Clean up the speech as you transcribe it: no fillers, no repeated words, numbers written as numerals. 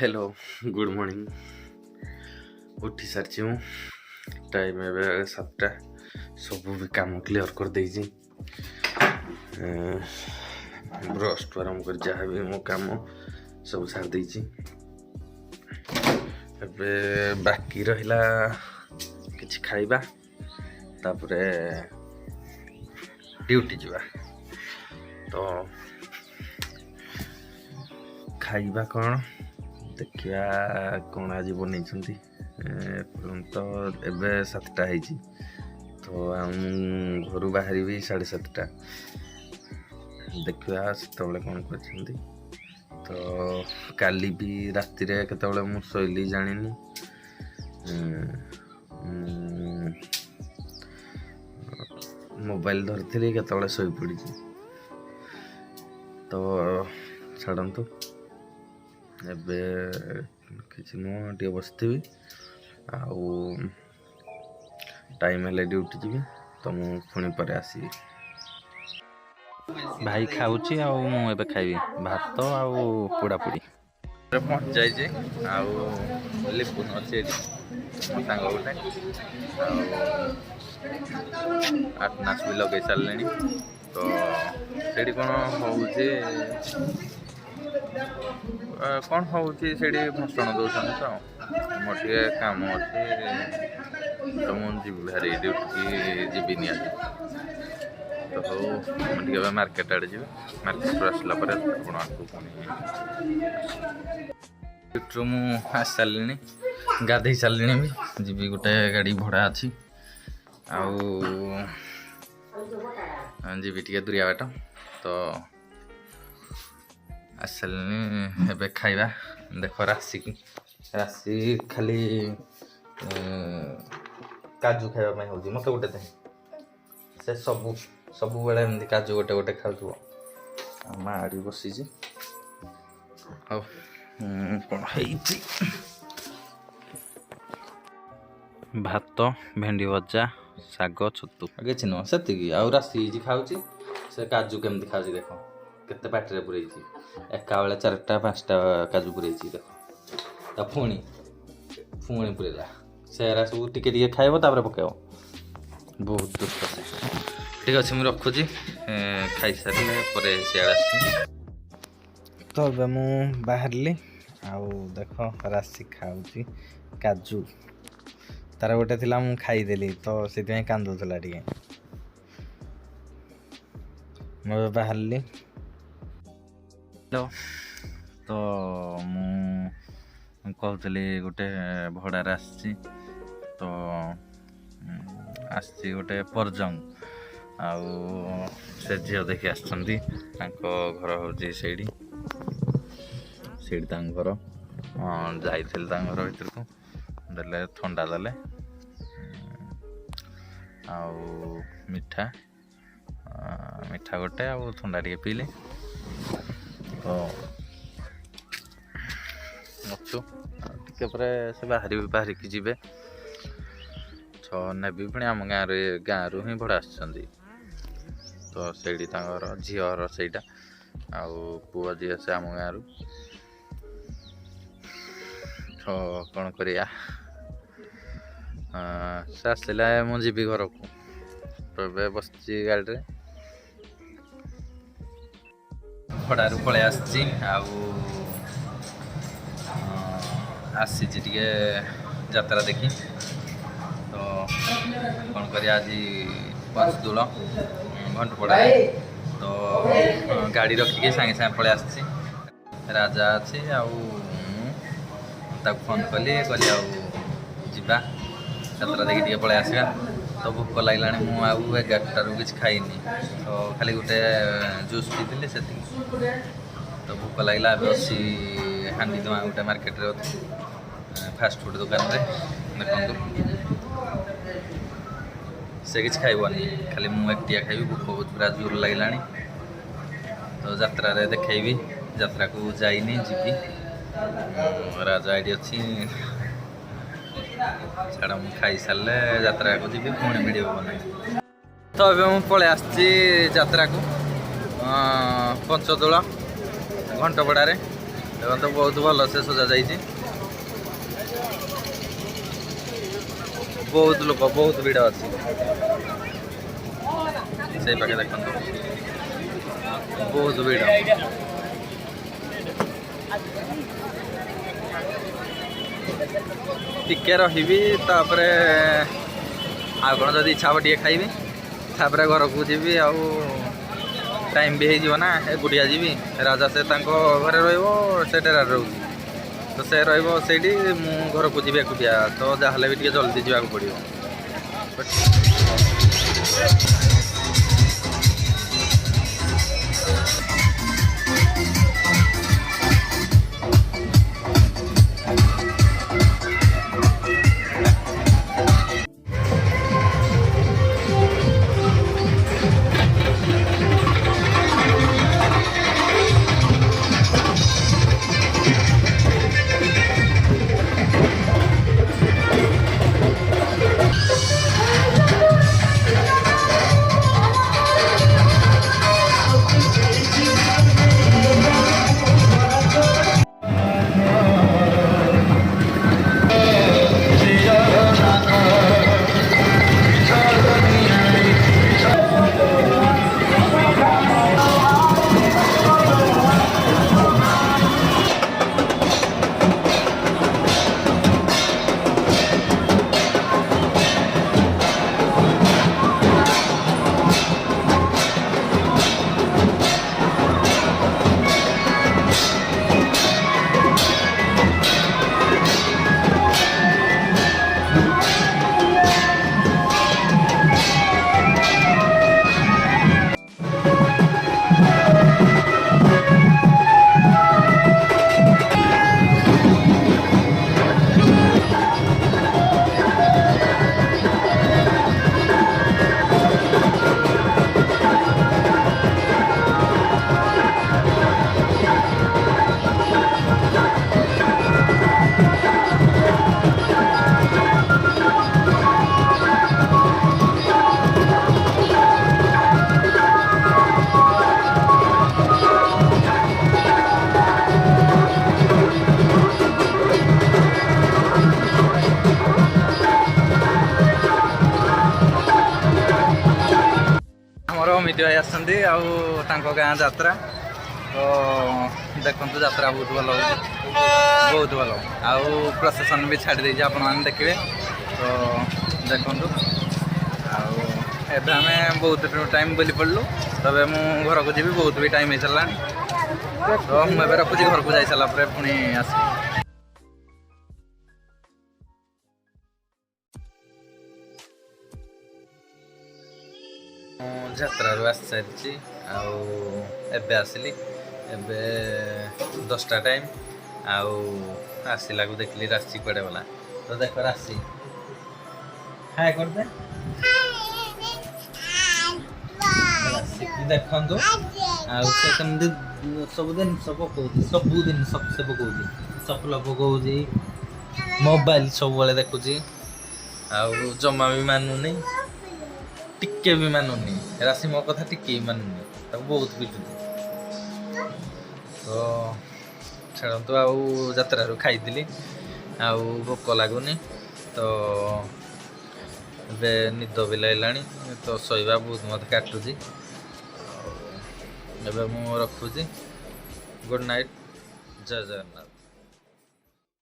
Hello good morning. उठी सारी हूँ। टाइम ए 7टा। सब भी काम क्लियर कर देजी। ब्रश टू आरम्भ कर जहाँ भी मो काम सब सारी देजी। एबे बाकी रहिला किछि खाइबा तापरे ड्यूटी जावा। तो खाइबा कौन देखिया कौन आज बन तो एबे 7टा है तो घर बाहर भी 7:30 देखा से कौन कर। तो काली भी राति केतबले मु शैली जानिनी। मोबाइल धरती केतबले शोई पड़ी। तो छाड़तु एबे किसी नुह टे बसथि आउ टाइम हेले ड्यूटी जी। तो मु पुणी पर आसी भाई खाऊची आउ मु एबे खाइबी भात आउ पोड़ापोड़ी पहुँच जाइए। आउ लिपुन अच्छे मो सांग गोटे आटनास भी लगे सारे। तो सेठी कौन होउची कौन होउची सेठी भाषण दौरान। तो मोर टे काम अच्छे तो मुझे भारी ड्यूटी जीविनी आज। तो हो मार्केट आड़े जी। मार्केट आसला ड्यूटी मु आस सारे गाधे सारे भी जी। गोटे गाड़ी भड़ा अच्छी जी टे दूरिया बाट। तो आस सारे एबे खाइबा देख राशि खाली काजू खाइबा हो मत गोटे दे से सब बेले एमती काजू गोटे गोटे खाऊ माड़ी बसी कौन भात भेंडी भजा शाग छतु कि नुह से राशि खाऊँ से काजू केमती खाऊँ देख केते पाटे पुरे एका बेले 4टा 5टा काजू पुरे देख। तो पुणी पुरेला सेरा सब टिके खाइब तापर पकेब बहुत दुष्ट से। ठीक अच्छे मुझे रखुची खाई सारे सियाड़ आस। तो अब मु बाहरली आउ देख राशि खाऊँ काजू तार गोटे थिला मु खाईदेली तो से कांदुला टे मैं बाहरली। तो मु कहली गोटे भड़ार आसी। तो आसी गोटे परजंग आउ से झील देखी आसुँच घर हूँ से घर जाइल घर भर को देले थंडा देले आउ मिठा मिठा गोटे आउ थंडा टे पीले। तो अच्छु टे से बाहरिक जी। ने भी पुणी आम गाँव ही भड़ा आस। तो से झीर सहीटा आउ पुआ झी से आम गाँव। तो कौन करिया से आसला मुझे घर को। तो बस गाड़ी भड़ारू पलि आसी आसी यात्रा देखी। तो कौन कर आज पंचदूल घंटपड़ा। तो गाड़ी रखिकी सागे सागे पलि आसी राजा अच्छी फोन कली जा यात्रा देखी पलि आसवा। तो भोक लगला मु 11टारू कि खाइनी। तो खाली गोटे जूस पीती से। तो भोक लगला अच्छी हांडी दुआ गोटे मार्केट फास्ट फूड दुकान देखु से कि खाइबनी खाली मु एकटिया खाइबी। भोक बहुत पूरा जोर लगला। तो यात्रा देखी यात्रा को जाइनी जी राजा आईडी अच्छी छाड़ मु खाई सारे यात्रा को जी पुणी वीडियो बना। तो अभी मु पलि आसी यात्रा को पंचदोल घंटपड़ा। ଦେଖନ୍ତୁ ବହୁତ ଭଲ ସେ ସଜା ଯାଇଛି। ବହୁତ ଲୋକ, ବହୁତ ଭିଡ଼ ଅଛି ସେଇ ପାଖେ ଦେଖନ୍ତୁ, ବହୁତ ଭିଡ଼। ଟିକେ ରହିବି, ତାପରେ ଆଉ କ'ଣ ଯଦି ଇଚ୍ଛା ହେବ ଟିକେ ଖାଇବି, ତାପରେ ଘରକୁ ଯିବି। ଆଉ ଟାଇମ୍ ବି ହେଇଯିବ ନା, ଏକୁଟିଆ ଯିବି। ରାଜା ସେ ତାଙ୍କ ଘରେ ରହିବ, ସେ ଡେରାରେ ରହୁଛି, ତ ସେ ରହିବ ସେଇଠି, ମୁଁ ଘରକୁ ଯିବି ଏକୁଟିଆ। ତ ଯାହାହେଲେ ବି ଟିକେ ଜଲ୍ଦି ଯିବାକୁ ପଡ଼ିବ। ଅମିତ ଭାଇ ଆସିଛନ୍ତି ଆଉ ତାଙ୍କ ଗାଁ ଯାତ୍ରା। ତ ଦେଖନ୍ତୁ ଯାତ୍ରା ବହୁତ ଭଲ ହେଉଛି, ବହୁତ ଭଲ। ଆଉ ପ୍ରସେସନ୍ ବି ଛାଡ଼ି ଦେଇଛି, ଆପଣମାନେ ଦେଖିବେ। ତ ଦେଖନ୍ତୁ, ଆଉ ଏବେ ଆମେ ବହୁତ ଟାଇମ୍ ବୁଲି ପଡ଼ିଲୁ। ତେବେ ମୁଁ ଘରକୁ ଯିବି, ବହୁତ ବି ଟାଇମ୍ ହେଇସାରିଲାଣି। ତ ମୁଁ ଏବେ ରଖୁଛି, ଘରକୁ ଯାଇସାରିଲା ପରେ ପୁଣି ଆସିବି। ମୁଁ ଯାତ୍ରାରୁ ଆସିସାରିଛି, ଆଉ ଏବେ ଆସିଲି। ଏବେ 10ଟା ଟାଇମ୍, ଆଉ ଆସିଲାକୁ ଦେଖିଲି ରାଶି କୁଆଡ଼େ ଗଲା। ତ ଦେଖ ରାଶି ହାଏ କରିଦେ, ରାଶିକି ଦେଖନ୍ତୁ। ଆଉ ସେ କେମିତି ସବୁ ଜିନିଷ ପକଉଛି, ସବୁ ଜିନିଷ ସେ ପକଉଛି, ଚପଲ ପକଉଛି, ମୋବାଇଲ ସବୁବେଳେ ଦେଖୁଛି, ଆଉ ଜମା ବି ମାନୁନି, ଟିକେ ବି ମାନୁନି। ରାଶି ମୋ କଥା ଟିକେ ବି ମାନୁନି, ତାକୁ ବହୁତ ପିଟୁଛି। ତ ଛାଡ଼ନ୍ତୁ, ଆଉ ଯାତ୍ରାରୁ ଖାଇଥିଲି, ଆଉ ଭୋକ ଲାଗୁନି। ତ ଏବେ ନିଦ ବି ଲାଗିଲାଣି, ତ ଶୋଇବା ବହୁତ ମୋତେ କାଟୁଛି। ଆଉ ଏବେ ମୁଁ ରଖୁଛି। ଗୁଡ୍ ନାଇଟ୍, ଜୟ ଜଗନ୍ନାଥ।